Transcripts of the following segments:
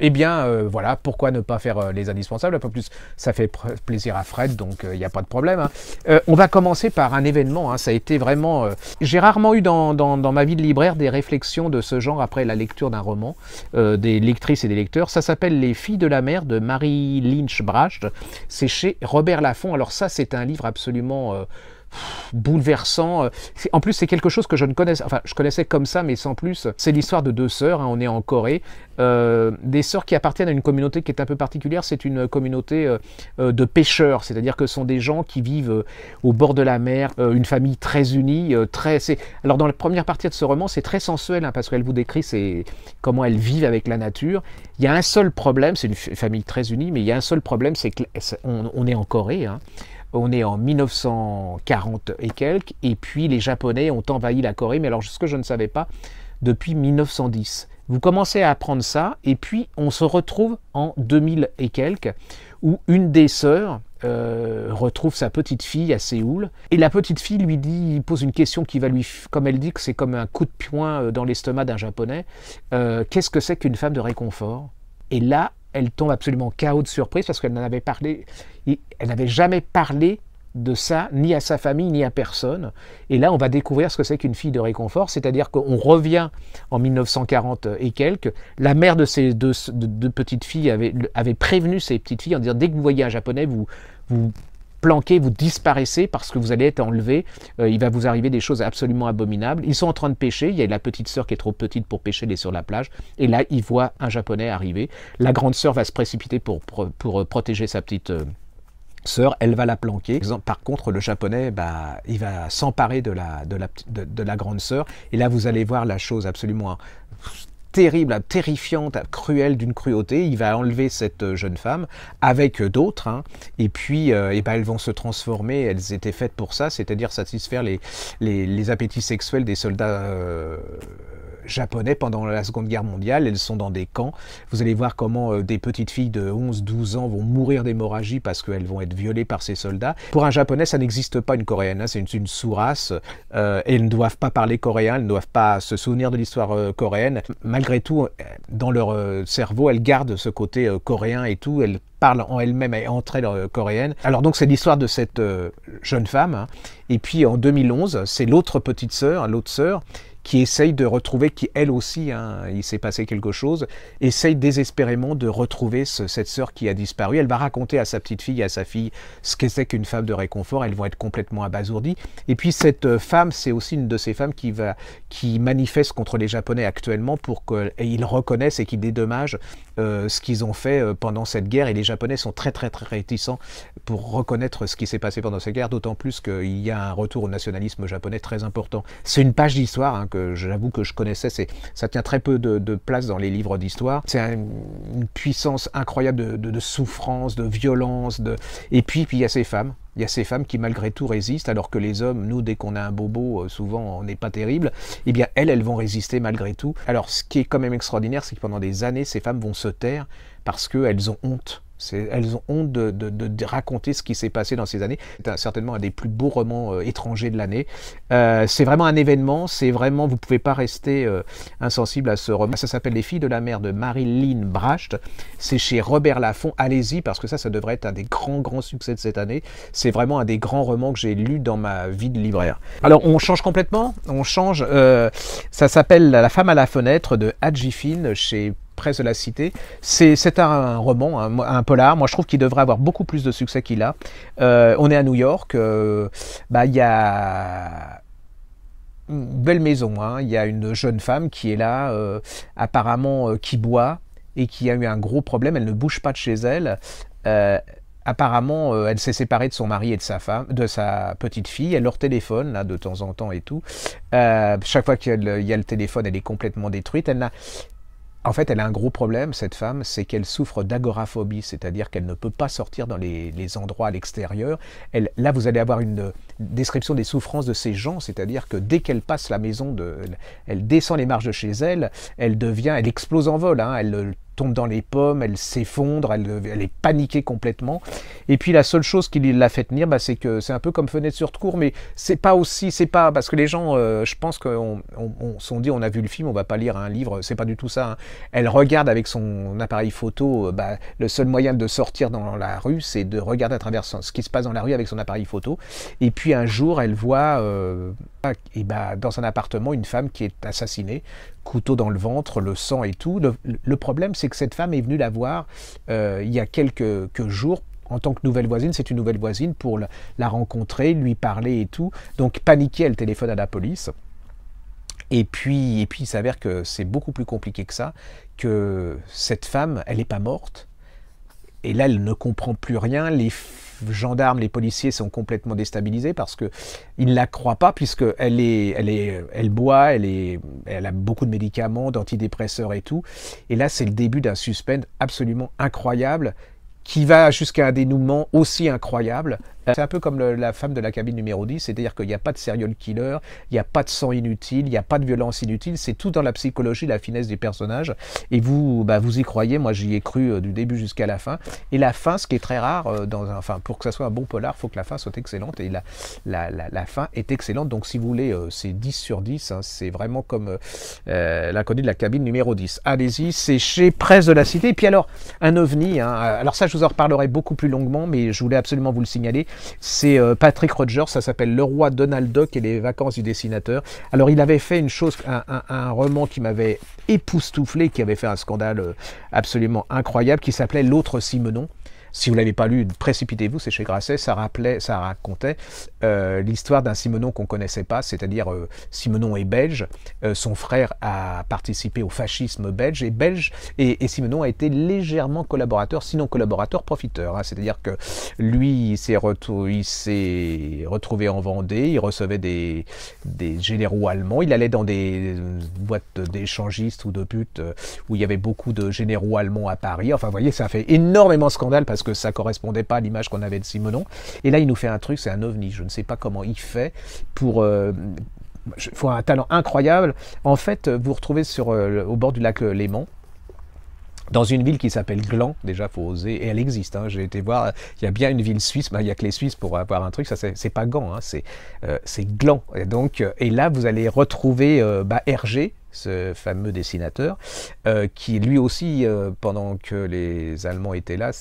Eh bien, voilà, pourquoi ne pas faire les indispensables? Un peu plus, ça fait plaisir à Fred, donc il n'y a pas de problème. Hein. On va commencer par un événement, hein, ça a été vraiment... J'ai rarement eu dans ma vie de libraire des réflexions de ce genre après la lecture d'un roman, des lectrices et des lecteurs. Ça s'appelle Les filles de la mer de Marie Lynch Bracht. C'est chez Robert Laffont. Alors ça, c'est un livre absolument... bouleversant. En plus, c'est quelque chose que je ne connaissais, enfin, je connaissais comme ça, mais sans plus. C'est l'histoire de deux sœurs, hein, on est en Corée, des sœurs qui appartiennent à une communauté qui est un peu particulière. C'est une communauté de pêcheurs, c'est-à-dire que ce sont des gens qui vivent au bord de la mer, une famille très unie, Alors, dans la première partie de ce roman, c'est très sensuel, hein, parce qu'elle vous décrit comment elles vivent avec la nature. Il y a un seul problème, c'est une famille très unie, mais il y a un seul problème, c'est qu'on est en Corée, hein. On est en 1940 et quelques, et puis les Japonais ont envahi la Corée, mais alors ce que je ne savais pas, depuis 1910. Vous commencez à apprendre ça, et puis on se retrouve en 2000 et quelques, où une des sœurs retrouve sa petite fille à Séoul, et la petite fille lui pose une question qui va lui, comme elle dit, que c'est comme un coup de poing dans l'estomac d'un Japonais. Qu'est-ce que c'est qu'une femme de réconfort? Et là, elle tombe absolument KO de surprise parce qu'elle n'avait jamais parlé de ça, ni à sa famille, ni à personne. Et là, on va découvrir ce que c'est qu'une fille de réconfort, c'est-à-dire qu'on revient en 1940 et quelques. La mère de ces deux petites filles avait prévenu ses petites filles en disant, dès que vous voyez un Japonais, vous planquez, vous disparaissez parce que vous allez être enlevés, il va vous arriver des choses absolument abominables. Ils sont en train de pêcher, il y a la petite sœur qui est trop petite pour pêcher, elle est sur la plage, et là, ils voient un Japonais arriver. La grande sœur va se précipiter pour protéger sa petite sœur, elle va la planquer. Par contre, le Japonais, il va s'emparer de la grande sœur, et là, vous allez voir la chose absolument terrible, terrifiante, cruelle, d'une cruauté. Il va enlever cette jeune femme avec d'autres, hein, et puis elles vont se transformer. Elles étaient faites pour ça, c'est-à-dire satisfaire les appétits sexuels des soldats japonais pendant la Seconde Guerre mondiale. Elles sont dans des camps. Vous allez voir comment des petites filles de 11-12 ans vont mourir d'hémorragie parce qu'elles vont être violées par ces soldats. Pour un Japonais, ça n'existe pas une Coréenne, hein, c'est une sous-race. Elles ne doivent pas parler coréen, elles ne doivent pas se souvenir de l'histoire coréenne. Malgré tout, dans leur cerveau, elles gardent ce côté coréen et tout. Elles parlent en elles-mêmes et entre elles coréennes. Alors donc c'est l'histoire de cette jeune femme, hein. Et puis en 2011, c'est l'autre petite sœur, l'autre sœur, qui essaye de retrouver, qui elle aussi, hein, il s'est passé quelque chose, essaye désespérément de retrouver cette sœur qui a disparu. Elle va raconter à sa petite fille et à sa fille ce que c'est qu'une femme de réconfort. Elles vont être complètement abasourdies. Et puis cette femme, c'est aussi une de ces femmes qui manifeste contre les Japonais actuellement pour qu'ils reconnaissent et qu'ils dédommagent ce qu'ils ont fait pendant cette guerre. Et les Japonais sont très très très réticents pour reconnaître ce qui s'est passé pendant cette guerre, d'autant plus qu'il y a un retour au nationalisme japonais très important. C'est une page d'histoire, hein, que j'avoue que je connaissais, ça tient très peu de place dans les livres d'histoire. C'est une puissance incroyable de souffrance, de violence, et puis il y a ces femmes. Il y a ces femmes qui malgré tout résistent, alors que les hommes, nous, dès qu'on a un bobo, souvent on n'est pas terrible. Eh bien elles vont résister malgré tout. Alors ce qui est quand même extraordinaire, c'est que pendant des années, ces femmes vont se taire parce qu'elles ont honte. Elles ont honte de raconter ce qui s'est passé dans ces années. C'est certainement un des plus beaux romans étrangers de l'année. C'est vraiment un événement, vous ne pouvez pas rester insensible à ce roman. Ça s'appelle Les filles de la mer de Marie Lynch Bracht. C'est chez Robert Laffont. Allez-y, parce que ça devrait être un des grands succès de cette année. C'est vraiment un des grands romans que j'ai lus dans ma vie de libraire. Alors, on change complètement. On change. Ça s'appelle La femme à la fenêtre de Hadji Finn chez Presse de la Cité. C'est un roman, un polar. Moi, je trouve qu'il devrait avoir beaucoup plus de succès qu'il a. On est à New York. Il y a une belle maison. Hein. Il y a une jeune femme qui est là, apparemment qui boit et qui a eu un gros problème. Elle ne bouge pas de chez elle. Apparemment, elle s'est séparée de son mari et de sa femme, de sa petite fille. Elle leur téléphone là de temps en temps et tout. Chaque fois qu'il y a le téléphone, elle est complètement détruite. En fait, elle a un gros problème, cette femme, c'est qu'elle souffre d'agoraphobie, c'est-à-dire qu'elle ne peut pas sortir dans les endroits à l'extérieur. Là, vous allez avoir une description des souffrances de ces gens, c'est-à-dire que dès qu'elle passe la maison, elle descend les marches de chez elle, elle explose en vol, hein, elle tombe dans les pommes, elle s'effondre, elle est paniquée complètement. Et puis la seule chose qui l'a fait tenir, bah, c'est que c'est un peu comme Fenêtre sur cour, mais c'est pas aussi, c'est pas parce que les gens, je pense qu'on se sont dit, on a vu le film, on va pas lire un livre, c'est pas du tout ça. Hein. Elle regarde avec son appareil photo, bah, le seul moyen de sortir dans la rue, c'est de regarder à travers ce qui se passe dans la rue avec son appareil photo. Et puis un jour, elle voit, et bah, dans un appartement, une femme qui est assassinée. Couteau dans le ventre, le sang et tout. Le problème, c'est que cette femme est venue la voir il y a quelques jours en tant que nouvelle voisine. C'est une nouvelle voisine pour la rencontrer, lui parler et tout. Donc paniquée, elle téléphone à la police. Et puis il s'avère que c'est beaucoup plus compliqué que ça, que cette femme, elle n'est pas morte. Et là, elle ne comprend plus rien. Les gendarmes, les policiers sont complètement déstabilisés parce qu'ils ne la croient pas, puisqu'elle boit, elle a beaucoup de médicaments, d'antidépresseurs et tout. Et là, c'est le début d'un suspense absolument incroyable qui va jusqu'à un dénouement aussi incroyable. C'est un peu comme la femme de la cabine numéro 10, c'est-à-dire qu'il n'y a pas de serial killer, il n'y a pas de sang inutile, il n'y a pas de violence inutile, c'est tout dans la psychologie, la finesse du personnage, et vous, bah, vous y croyez, moi j'y ai cru du début jusqu'à la fin, et la fin, ce qui est très rare, pour que ça soit un bon polar, il faut que la fin soit excellente, et la fin est excellente, donc si vous voulez, c'est 10 sur 10, hein, c'est vraiment comme l'inconnu de la cabine numéro 10. Allez-y, c'est chez Presse de la Cité, et puis alors, un ovni, hein, alors ça je vous en reparlerai beaucoup plus longuement, mais je voulais absolument vous le signaler. C'est Patrick Rogers, ça s'appelle Le Roi Donald Duck et les vacances du dessinateur. Alors il avait fait une chose, un roman qui m'avait époustouflé, qui avait fait un scandale absolument incroyable, qui s'appelait L'autre Simenon. Si vous ne l'avez pas lu, précipitez-vous, c'est chez Grasset, ça racontait l'histoire d'un Simenon qu'on ne connaissait pas, c'est-à-dire Simenon est belge, son frère a participé au fascisme belge, et Simenon a été légèrement collaborateur, sinon collaborateur profiteur, hein, c'est-à-dire que lui, il s'est retrouvé en Vendée, il recevait des généraux allemands, il allait dans des boîtes d'échangistes ou de putes où il y avait beaucoup de généraux allemands à Paris, enfin vous voyez, ça a fait énormément de scandale parce que ça correspondait pas à l'image qu'on avait de Simenon. Et là, il nous fait un truc, c'est un ovni. Je ne sais pas comment il fait pour... il faut un talent incroyable. En fait, vous vous retrouvez au bord du lac Léman, dans une ville qui s'appelle Gland, déjà faut oser, et elle existe, hein, j'ai été voir, il y a bien une ville suisse, il n'y a que les Suisses pour avoir un truc, ça c'est pas Gand, hein, c'est Gland, et là vous allez retrouver Hergé, ce fameux dessinateur, qui lui aussi, pendant que les Allemands étaient là,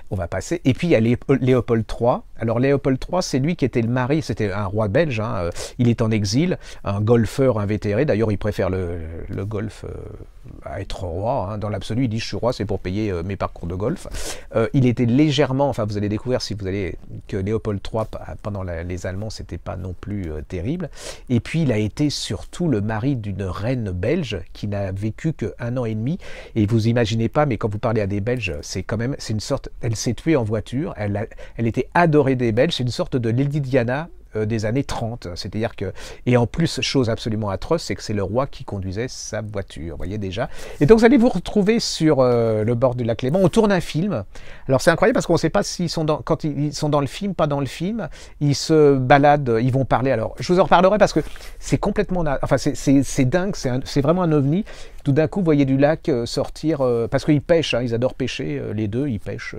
on va passer. Et puis il y a Léopold III. Alors Léopold III, c'est lui qui était le mari, c'était un roi belge, hein, il est en exil, un golfeur invétéré, d'ailleurs il préfère le golf à être roi, hein. Dans l'absolu il dit je suis roi, c'est pour payer mes parcours de golf. Il était légèrement, enfin vous allez découvrir si vous allez, que Léopold III, pendant les Allemands, c'était pas non plus terrible. Et puis il a été surtout le mari d'une reine belge qui n'a vécu qu'1 an et demi, et vous imaginez pas, mais quand vous parlez à des Belges, c'est une sorte, elle s'est tuée en voiture, elle était adorée des Belges, c'est une sorte de Lady Diana des années 30, c'est-à-dire que, et en plus, chose absolument atroce, c'est que c'est le roi qui conduisait sa voiture, vous voyez déjà. Et donc vous allez vous retrouver sur le bord du lac Léman, on tourne un film, alors c'est incroyable parce qu'on ne sait pas s'ils sont quand ils sont dans le film, pas dans le film, ils se baladent, ils vont parler, alors je vous en reparlerai parce que c'est complètement, enfin c'est dingue, c'est vraiment un ovni. Tout d'un coup, vous voyez du lac sortir, parce qu'ils pêchent, hein, ils adorent pêcher, les deux, ils pêchent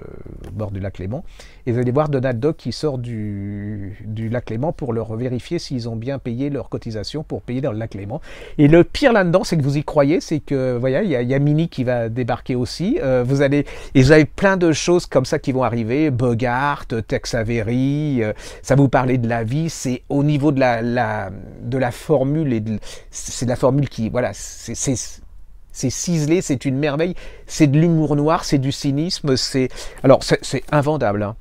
au bord du lac Léman. Et vous allez voir Donald Duck qui sort du lac Léman pour leur vérifier s'ils ont bien payé leur cotisation pour payer dans le lac Léman. Et le pire là-dedans, c'est que vous y croyez, c'est que, voyez, il y a Minnie qui va débarquer aussi. Vous avez plein de choses comme ça qui vont arriver, Bogart, Tex Avery, ça vous parlait de la vie, c'est au niveau de la formule, c'est de la formule qui, voilà, c'est ciselé, c'est une merveille, c'est de l'humour noir, c'est du cynisme, c'est invendable, hein.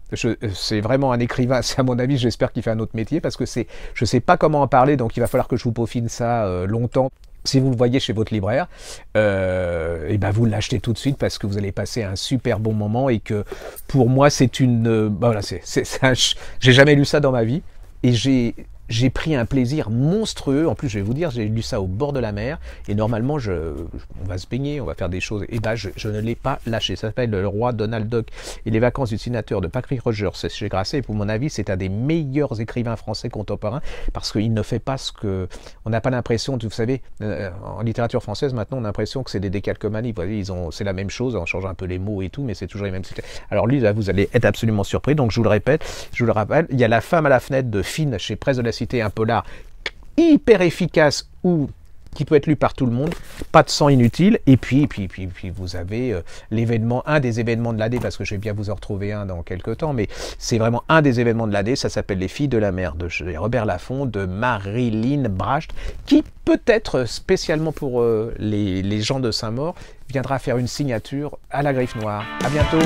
C'est vraiment un écrivain, c'est à mon avis, j'espère qu'il fait un autre métier, parce que je sais pas comment en parler, donc il va falloir que je vous peaufine ça longtemps. Si vous le voyez chez votre libraire, et ben vous l'achetez tout de suite parce que vous allez passer un super bon moment, et que pour moi c'est une... voilà, j'ai jamais lu ça dans ma vie, et j'ai j'ai pris un plaisir monstrueux. En plus, je vais vous dire, j'ai lu ça au bord de la mer. Et normalement, on va se baigner, on va faire des choses. Et là, je ne l'ai pas lâché. Ça s'appelle Le Roi Donald Duck et les vacances du dessinateur de Patrick Rogers. C'est chez Grasset. Et pour mon avis, c'est un des meilleurs écrivains français contemporains parce qu'il ne fait pas ce que... On n'a pas l'impression, vous savez, en littérature française, maintenant, on a l'impression que c'est des décalcomanies. Vous voyez, c'est la même chose, on change un peu les mots et tout, mais c'est toujours les mêmes... Alors lui, là, vous allez être absolument surpris. Donc, je vous le répète, je vous le rappelle, il y a La femme à la fenêtre de Finn chez Presse de la Cité, un polar hyper efficace ou qui peut être lu par tout le monde, pas de sang inutile, et puis vous avez l'événement, un des événements de l'année, parce que je vais bien vous en retrouver un dans quelques temps, mais c'est vraiment un des événements de l'année, ça s'appelle Les Filles de la Mer de Robert Laffont, de Marilyn Bracht, qui peut-être spécialement pour les gens de Saint-Maur, viendra faire une signature à la Griffe Noire. À bientôt.